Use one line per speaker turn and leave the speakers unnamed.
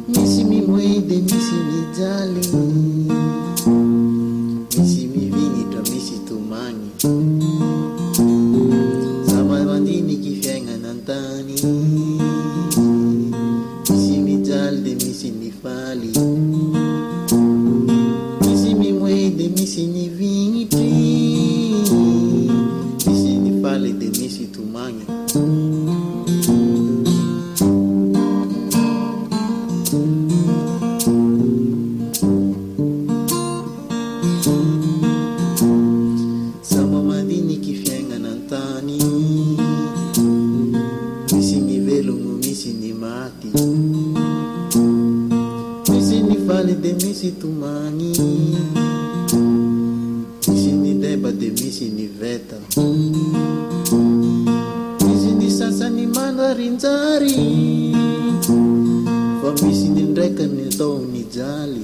Misi mi muede, misi mi jali, misi mi vini tra misi tumani. Sama mandini kifienga nantani. Misi mi jali, misi mi fali. Misi mi muede, misi mi vini tri. Misi mi fali de misi tumani. Sama madini kifienga nantani. Misi ni velungu, misi ni mati. Misi ni fali de misi tumani. Misi ni deba de misi ni veta. Misi ni sasa ni mandarinjari. Fa misi ni ndreka ni tau ni jali.